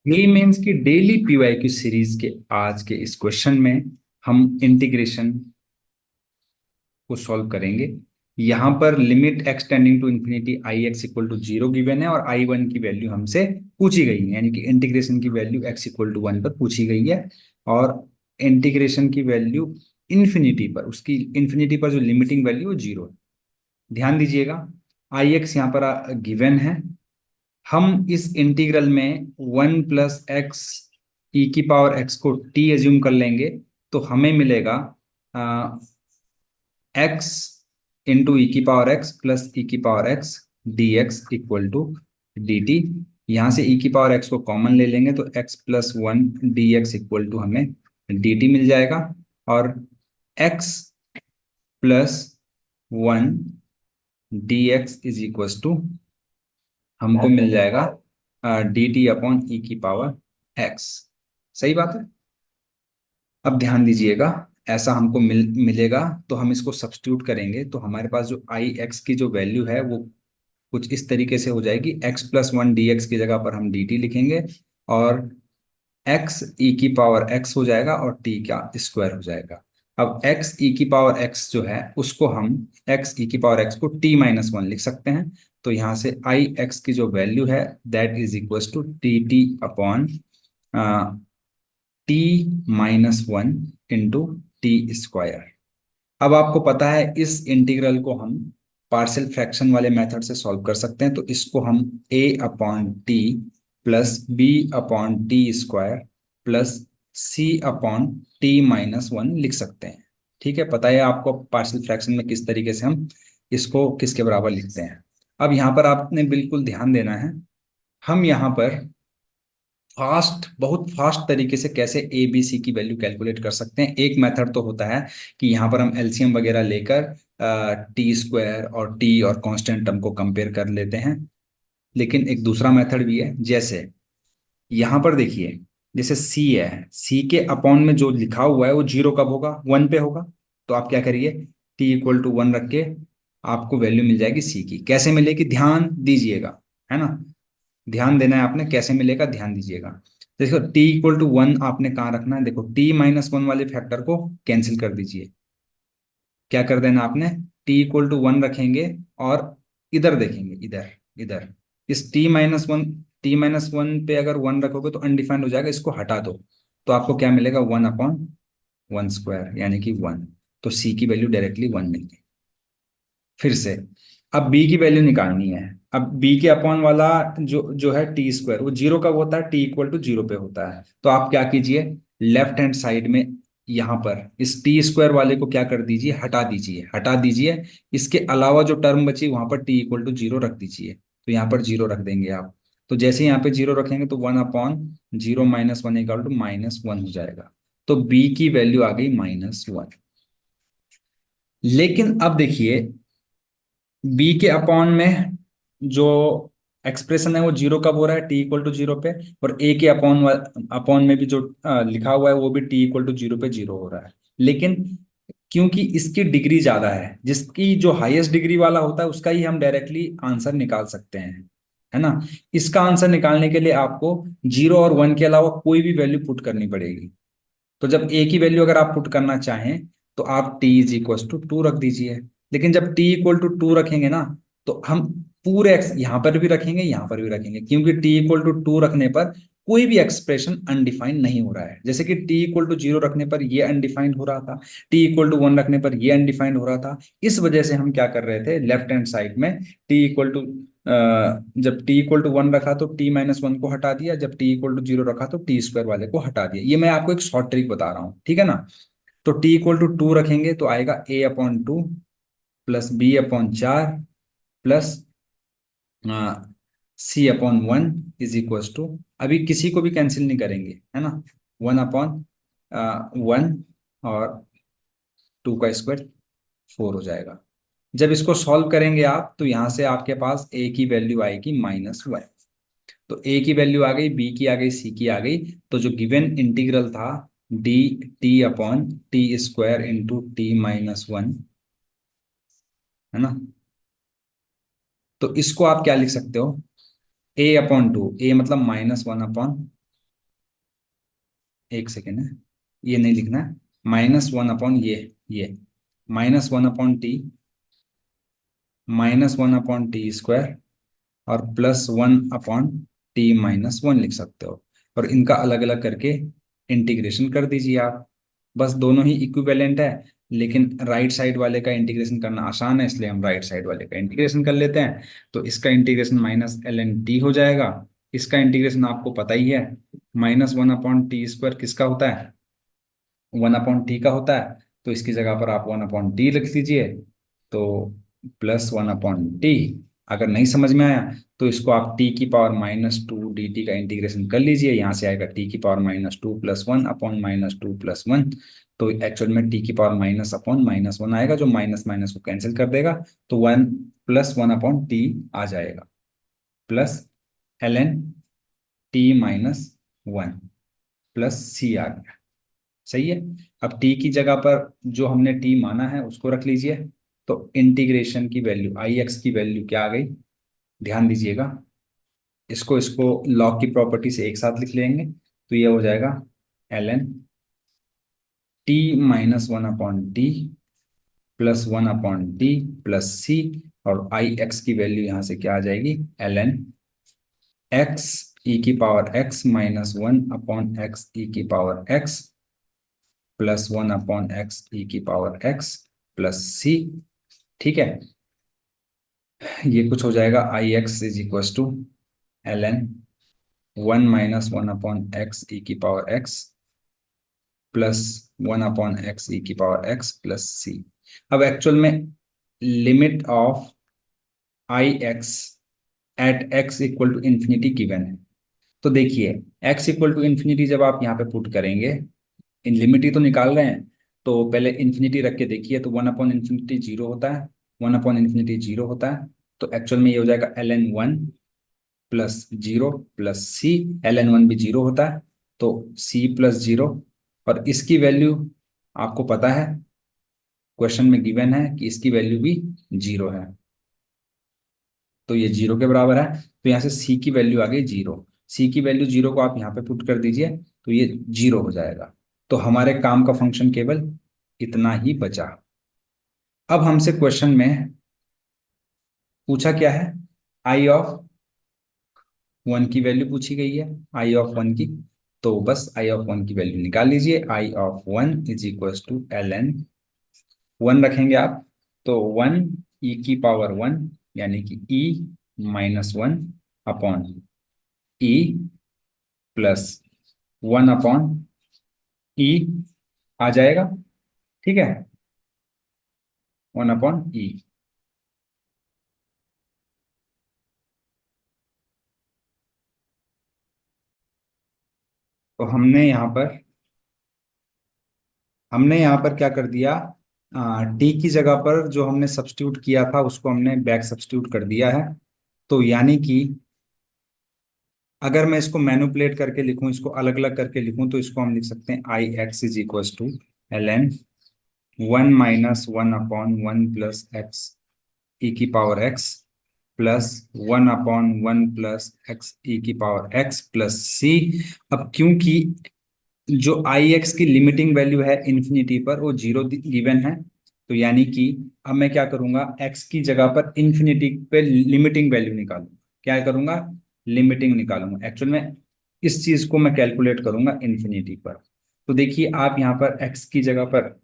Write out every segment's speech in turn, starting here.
ये मीन्स की daily PYQ series के आज के इस क्वेश्चन में हम इंटीग्रेशन को सॉल्व करेंगे। यहाँ पर limit x tending to infinity I x equal to zero given है और आई वन की वैल्यू हमसे पूछी गई है, यानी कि इंटीग्रेशन की value x equal to one पर पूछी गई है। और इंटीग्रेशन की वैल्यू इन्फिनिटी पर, उसकी इन्फिनिटी पर जो लिमिटिंग वैल्यू वो जीरो है। ध्यान दीजिएगा, आई एक्स यहाँ पर गिवन है। हम इस इंटीग्रल में वन प्लस एक्स ई की पावर एक्स को टी एज्यूम कर लेंगे, तो हमें मिलेगा एक्स इंटू ई की पावर एक्स प्लस ई की power x d x equal to d t. यहाँ से ई की पावर एक्स को कॉमन ले लेंगे तो x plus one d x equal to हमें डी टी मिल जाएगा। और x plus one d x is equal to हमको मिल जाएगा डी टी अपॉन ई की पावर एक्स। सही बात है। अब ध्यान दीजिएगा, ऐसा हमको मिलेगा तो हम इसको सब्स्टिट्यूट करेंगे तो हमारे पास जो आई एक्स की जो वैल्यू है वो कुछ इस तरीके से हो जाएगी। X plus one d x की जगह पर हम डी टी लिखेंगे और एक्स ई की पावर एक्स हो जाएगा और टी का स्क्वायर हो जाएगा। अब एक्स ई की पावर एक्स जो है उसको हम एक्स ई की पावर एक्स को टी माइनस वन लिख सकते हैं। तो यहाँ से आई एक्स की जो वैल्यू है that is equal to t t upon t minus one into t square. अब आपको पता है इस इंटीग्रल को हम पार्शियल फ्रैक्शन वाले मेथड से सॉल्व कर सकते हैं, तो इसको हम a upon T plus B upon t square plus C upon t minus one लिख सकते हैं। ठीक है, पता है आपको पार्शियल फ्रैक्शन में किस तरीके से हम इसको किसके बराबर लिखते हैं। अब यहाँ पर आपने बिल्कुल ध्यान देना है, हम यहाँ पर बहुत फास्ट तरीके से कैसे ए बी सी की वैल्यू कैलकुलेट कर सकते हैं। एक मेथड तो होता है कि यहाँ पर हम एलसीएम वगैरह लेकर टी स्क्वायर और टी और कांस्टेंट टर्म को कंपेयर कर लेते हैं। लेकिन एक दूसरा मेथड भी है, जैसे यहाँ पर देखिए, जैसे सी है, सी के अपॉन में जो लिखा हुआ है वो जीरो कब होगा, वन पे होगा। तो आप क्या करिए, टी इक्वल टू वन रख के आपको वैल्यू मिल जाएगी सी की। कैसे मिलेगी ध्यान दीजिएगा, है ना। ध्यान देना है आपने, कैसे मिलेगा ध्यान दीजिएगा। देखो टी इक्वल टू वन आपने कहाँ रखना है, देखो टी माइनस वन वाले फैक्टर को कैंसिल कर दीजिए। क्या कर देना आपने, टी इक्वल टू वन रखेंगे और इधर देखेंगे, इधर इधर इस टी माइनस वन पे अगर वन रखोगे तो अनडिफाइंड हो जाएगा, इसको हटा दो तो आपको क्या मिलेगा, वन अपॉन वन स्क्वायर यानी कि वन। तो सी की वैल्यू डायरेक्टली वन मिल गई। फिर से अब बी की वैल्यू निकालनी है। अब बी के अपॉन वाला जो जो है टी स्क्वायर, वो जीरो कब होता है, टी इक्वल टू जीरो पे होता है। तो आप क्या कीजिए, लेफ्ट हैंड साइड में यहाँ पर इस टी स्क्वायर वाले को क्या कर दीजिए, हटा दीजिए, हटा दीजिए। इसके अलावा जो टर्म बची वहां पर टी इक्वल टू जीरो रख दीजिए। तो यहाँ पर जीरो रख देंगे आप। तो जैसे यहाँ पे जीरो रखेंगे तो one upon zero minus one equal to minus one हो जाएगा। तो बी की वैल्यू आ गई माइनस वन। लेकिन अब देखिए, बी के अपॉन में जो एक्सप्रेशन है वो जीरो कब हो रहा है, टी इक्वल टू जीरो पे। और ए के अपॉन अपॉन में भी जो लिखा हुआ है वो भी टी इक्वल टू जीरो पे जीरो हो रहा है। लेकिन क्योंकि इसकी डिग्री ज्यादा है, जिसकी जो हाईएस्ट डिग्री वाला होता है उसका ही हम डायरेक्टली आंसर निकाल सकते हैं, है ना। इसका आंसर निकालने के लिए आपको जीरो और वन के अलावा कोई भी वैल्यू पुट करनी पड़ेगी। तो जब ए की वैल्यू अगर आप पुट करना चाहें तो आप t is equal to two रख दीजिए। लेकिन जब टी इक्वल टू टू रखेंगे ना, तो हम पूरे एक्स यहां पर भी रखेंगे, यहां पर भी रखेंगे, क्योंकि टी इक्वल टू टू रखने पर कोई भी एक्सप्रेशन अनडिफाइंड नहीं हो रहा है। जैसे कि टी इक्वल टू जीरो रखने पर ये अनडिफाइंड हो रहा था, टी इक्वल टू वन रखने पर ये अनडिफाइंड हो रहा था। इस वजह से हम क्या कर रहे थे, लेफ्ट हैंड साइड में टी इक्वल टू जब टी इक्वल टू वन रखा तो टी माइनस वन को हटा दिया, जब टी इक्वल टू जीरो रखा तो टी स्क्वायर वाले को हटा दिया। ये मैं आपको एक शॉर्ट ट्रिक बता रहा हूँ, ठीक है ना। तो टी इक्वल टू टू रखेंगे तो आएगा A upon two plus B upon चार plus C upon one is equal to, अभी किसी को भी कैंसिल नहीं करेंगे, है ना, वन अपॉन वन और टू का स्क्वायर फोर हो जाएगा। जब इसको सॉल्व करेंगे आप तो यहां से आपके पास ए की वैल्यू आएगी माइनस वन। तो ए की वैल्यू आ गई, बी की आ गई, सी की आ गई। तो जो गिवन इंटीग्रल था D T upon t square into T minus one, है ना, तो इसको आप क्या लिख सकते हो, ए अपॉन टू, ए मतलब माइनस वन अपॉन एक सेकेंड है, ये नहीं लिखना है, -1 अपॉन ये -1 upon T, -1 upon t square, और +1 अपॉन t-1 लिख सकते हो। और इनका अलग अलग करके इंटीग्रेशन कर दीजिए आप। बस दोनों ही इक्विवेलेंट है, लेकिन राइट साइड वाले का इंटीग्रेशन करना आसान है, इसलिए हम राइट साइड वाले का इंटीग्रेशन कर लेते हैं। तो इसका इंटीग्रेशन -ln t हो जाएगा। इसका इंटीग्रेशन आपको पता ही है, -1 अपॉन टी स्क्वायर किसका होता है, 1 अपॉन टी का होता है। तो इसकी जगह पर आप 1 अपॉन टी लिख लीजिए। तो +1 अपॉन टी। अगर नहीं समझ में आया तो इसको आप t⁻⁻² dt का इंटीग्रेशन कर लीजिए। यहाँ से आएगा t⁻⁻² प्लस 1 अपॉन -2 प्लस 1। तो एक्चुअल में t⁻⁻⁻1 आएगा, जो माइनस माइनस को कैंसिल कर देगा। तो 1 +1 अपॉन टी आ जाएगा, +ln t-1 प्लस सी आ गया। सही है। अब टी की जगह पर जो हमने टी माना है उसको रख लीजिए। तो इंटीग्रेशन की वैल्यू आई एक्स की वैल्यू क्या आ गई, ध्यान दीजिएगा। इसको इसको लॉग की प्रॉपर्टी से एक साथ लिख लेंगे, तो ये हो जाएगा ln t-1 upon T plus 1 upon T plus C. और आई एक्स की वैल्यू यहाँ से क्या आ जाएगी, ln x e⁻x-1 upon x e⁻x plus 1 upon x plus C. ठीक है। ये कुछ हो जाएगा, I X is equal to ln 1 - 1 upon x e⁻x plus 1 upon x e⁻x plus C. अब एक्चुअल में limit of I X at x equal to infinity given है। तो देखिए, x इक्वल टू इन्फिनिटी जब आप यहाँ पे पुट करेंगे, इन लिमिट ही तो निकाल रहे हैं, तो पहले इन्फिनिटी रख के देखिए। तो 1 अपॉन इन्फिनिटी 0 होता है, 1 अपॉन इन्फिनिटी 0 होता है। तो एक्चुअल में ये हो जाएगा ln 1 प्लस 0 प्लस सी। ln 1 भी 0 होता है, तो c+0। और इसकी वैल्यू आपको पता है, क्वेश्चन में गिवन है कि इसकी वैल्यू भी 0 है, तो ये 0 के बराबर है। तो यहाँ से c की वैल्यू आ गई 0। c की वैल्यू 0 को आप यहाँ पे पुट कर दीजिए, तो ये 0 हो जाएगा। तो हमारे काम का फंक्शन केवल इतना ही बचा। अब हमसे क्वेश्चन में पूछा क्या है, I ऑफ 1 की वैल्यू पूछी गई है, I ऑफ 1 की। तो बस I ऑफ 1 की वैल्यू निकाल लीजिए। I of 1 is equal to ln 1 रखेंगे आप, तो 1 e⁻1 यानी कि e-1 upon e plus 1 upon e आ जाएगा। ठीक है, 1 अपॉन e। तो हमने यहाँ पर क्या कर दिया, टी की जगह पर जो हमने सब्स्टिट्यूट किया था उसको हमने बैक सब्स्टिट्यूट कर दिया है। तो यानी कि अगर मैं इसको मैनिपुलेट करके लिखूं, इसको अलग अलग करके लिखूं, तो इसको हम लिख सकते हैं I X is equal to ln 1 - 1 upon 1 plus X e⁻x plus 1 upon 1 plus X e⁻x plus C. अब क्योंकि जो आई एक्स की लिमिटिंग वैल्यू है इन्फिनिटी पर, वो 0 गिवन है, तो यानी कि अब मैं क्या करूंगा, एक्स की जगह पर इन्फिनिटी पे लिमिटिंग वैल्यू निकालूंगा। क्या करूंगा, लिमिटिंग निकालूंगा। एक्चुअल में इस चीज को मैं कैलकुलेट करूंगा इन्फिनिटी पर। तो देखिए, आप यहाँ पर एक्स की जगह पर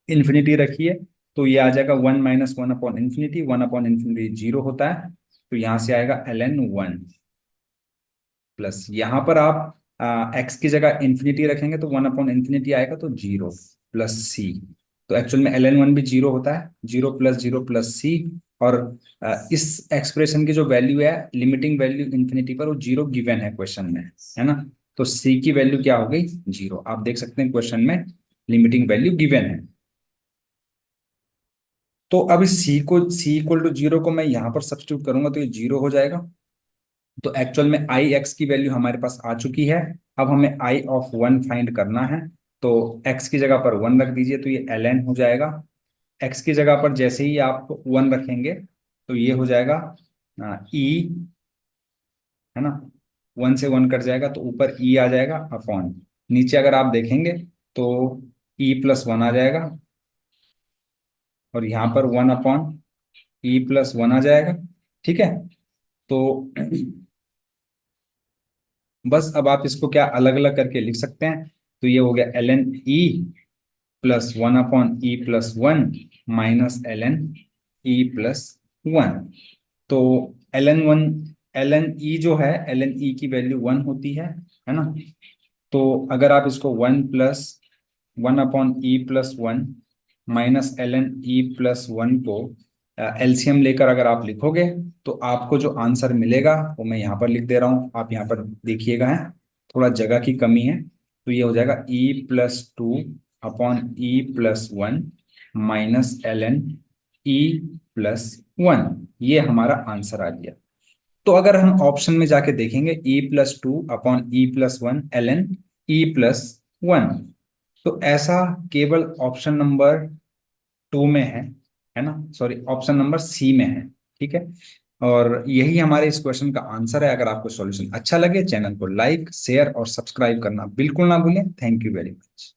इन्फिनिटी रखिए, तो ये आ जाएगा 1 - 1 अपॉन इन्फिनिटी। 1 अपॉन इन्फिनिटी 0 होता है, तो यहाँ से आएगा ln 1 प्लस, यहाँ पर आप एक्स की जगह इन्फिनिटी रखेंगे तो 1 अपॉन इन्फिनिटी आएगा, तो 0 प्लस सी। तो एक्चुअल में ln 1 भी 0 होता है, 0 + 0 प्लस सी। और इस एक्सप्रेशन की जो वैल्यू है, लिमिटिंग वैल्यू इन्फिनिटी पर, वो 0 गिवन है क्वेश्चन में, है ना। तो सी की वैल्यू क्या हो गई, 0। आप देख सकते हैं क्वेश्चन में लिमिटिंग वैल्यू गिवन है। तो अब इस c=0 को मैं यहाँ पर सब्स्टिट्यूट करूंगा, तो ये 0 हो जाएगा। तो एक्चुअल में आई एक्स की वैल्यू हमारे पास आ चुकी है। अब हमें I ऑफ 1 फाइंड करना है। तो एक्स की जगह पर 1 रख दीजिए, तो ये ln हो जाएगा। एक्स की जगह पर जैसे ही आप 1 रखेंगे, तो ये हो जाएगा ई, है ना। 1 से 1 कट जाएगा, तो ऊपर ई आ जाएगा अपॉन। नीचे अगर आप देखेंगे तो E+1 आ जाएगा, और यहाँ पर 1/E+1 आ जाएगा। ठीक है, तो बस अब आप इसको क्या अलग अलग करके लिख सकते हैं। तो ये हो गया ln E+1/E+1 -ln E+1। तो ln E जो है, ln E की वैल्यू 1 होती है ना। तो अगर आप इसको 1+1/E+1 -ln E+1 को एलसीएम लेकर अगर आप लिखोगे, तो आपको जो आंसर मिलेगा वो मैं यहाँ पर लिख दे रहा हूँ, आप यहाँ पर देखिएगा। है, थोड़ा जगह की कमी है, तो ये हो जाएगा E+2/E+1 -ln E+1। ये हमारा आंसर आ गया। तो अगर हम ऑप्शन में जाके देखेंगे E+2/E+1 ln E+1, तो ऐसा केवल ऑप्शन नंबर 2 में है ना, सॉरी ऑप्शन नंबर सी में है। ठीक है, और यही हमारे इस क्वेश्चन का आंसर है। अगर आपको सॉल्यूशन अच्छा लगे, चैनल को लाइक शेयर और सब्सक्राइब करना बिल्कुल ना भूलें। Thank you very much.